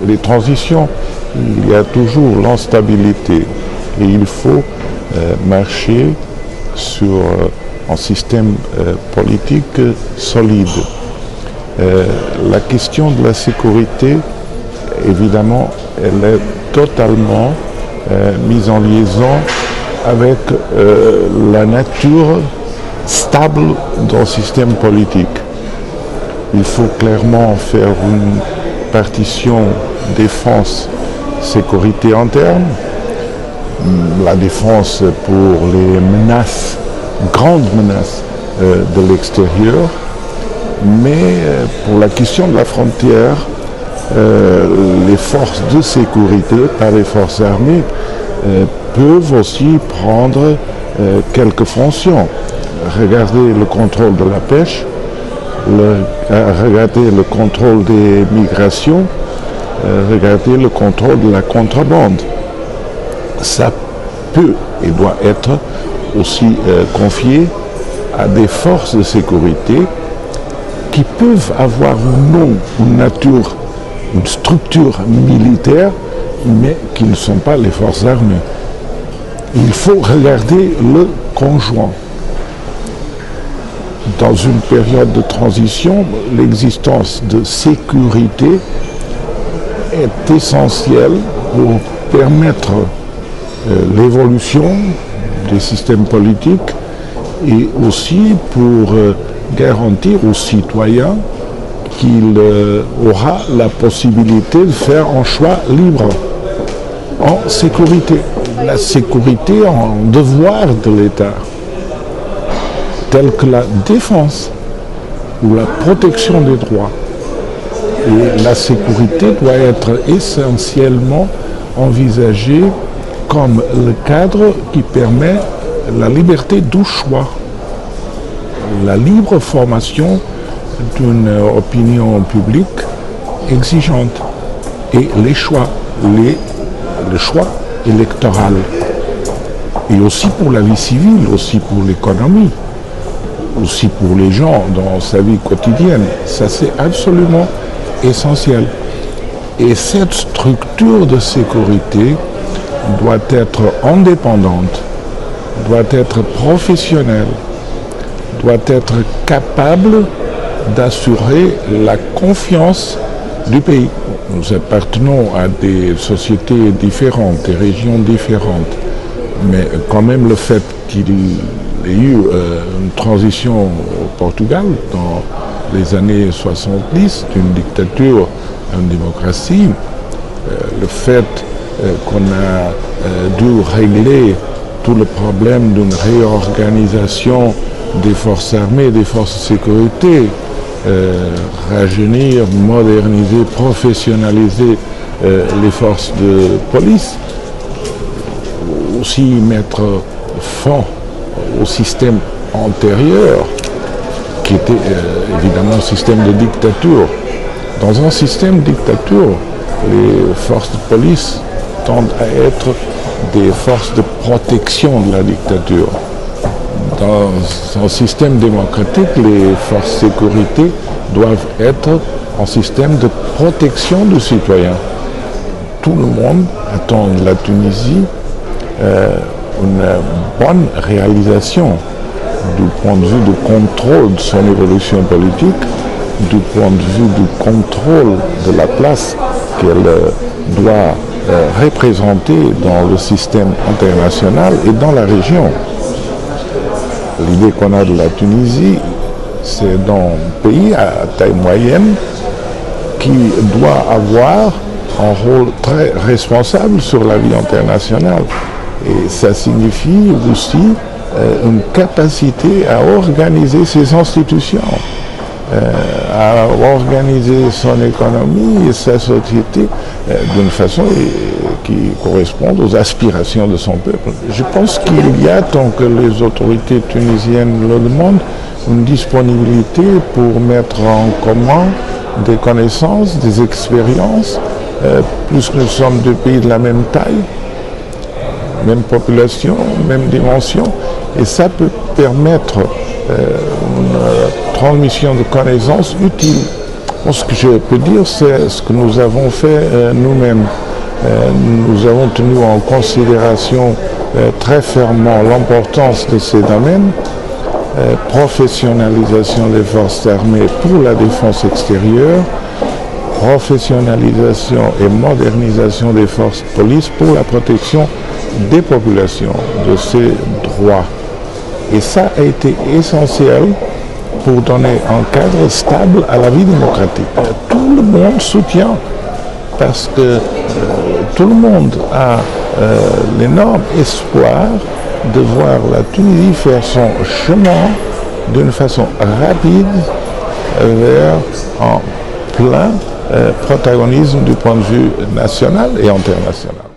Les transitions, il y a toujours l'instabilité et il faut marcher sur un système politique solide. La question de la sécurité, évidemment, elle est totalement mise en liaison avec la nature stable d'un système politique. Il faut clairement faire une partition défense-sécurité interne, la défense pour les menaces, grandes menaces de l'extérieur, mais pour la question de la frontière, les forces de sécurité, pas les forces armées, peuvent aussi prendre quelques fonctions. Regardez le contrôle de la pêche, regardez le contrôle des migrations, regardez le contrôle de la contrebande. Ça peut et doit être aussi confié à des forces de sécurité qui peuvent avoir ou non une nature, une structure militaire, mais qui ne sont pas les forces armées. Il faut regarder le conjoint. Dans une période de transition, l'existence de sécurité est essentielle pour permettre l'évolution des systèmes politiques et aussi pour garantir aux citoyens qu'il aura la possibilité de faire un choix libre en sécurité. La sécurité en devoir de l'État, telle que la défense ou la protection des droits. Et la sécurité doit être essentiellement envisagée comme le cadre qui permet la liberté du choix, la libre formation d'une opinion publique exigeante et les choix, le choix électoral. Et aussi pour la vie civile, aussi pour l'économie, aussi pour les gens dans sa vie quotidienne. Ça, c'est absolument essentiel. Et cette structure de sécurité doit être indépendante, doit être professionnelle, doit être capable d'assurer la confiance du pays. Nous appartenons à des sociétés différentes, des régions différentes, mais quand même le fait qu'il y ait eu une transition au Portugal dans les années 70, d'une dictature à une démocratie, le fait qu'on a dû régler tout le problème d'une réorganisation des forces armées, des forces de sécurité, rajeunir, moderniser, professionnaliser les forces de police, aussi mettre fin au système antérieur, qui était évidemment un système de dictature. Dans un système de dictature, les forces de police tendent à être des forces de protection de la dictature. Dans un système démocratique, les forces de sécurité doivent être un système de protection du citoyen. Tout le monde attend de la Tunisie une bonne réalisation du point de vue du contrôle de son évolution politique, du point de vue du contrôle de la place qu'elle doit représenter dans le système international et dans la région. L'idée qu'on a de la Tunisie, c'est d'un pays à taille moyenne qui doit avoir un rôle très responsable sur la vie internationale. Et ça signifie aussi une capacité à organiser ses institutions, à organiser son économie et sa société d'une façon qui correspond aux aspirations de son peuple. Je pense qu'il y a, tant que les autorités tunisiennes le demandent, une disponibilité pour mettre en commun des connaissances, des expériences, puisque nous sommes deux pays de la même taille, même population, même dimension, et ça peut permettre une transmission de connaissances utile. Bon, ce que je peux dire, c'est ce que nous avons fait nous-mêmes. Nous avons tenu en considération très fermement l'importance de ces domaines, professionnalisation des forces armées pour la défense extérieure, professionnalisation et modernisation des forces de police pour la protection des populations, de ces droits. Et ça a été essentiel pour donner un cadre stable à la vie démocratique. Tout le monde soutient parce que tout le monde a l'énorme espoir de voir la Tunisie faire son chemin d'une façon rapide vers un plein protagonisme du point de vue national et international.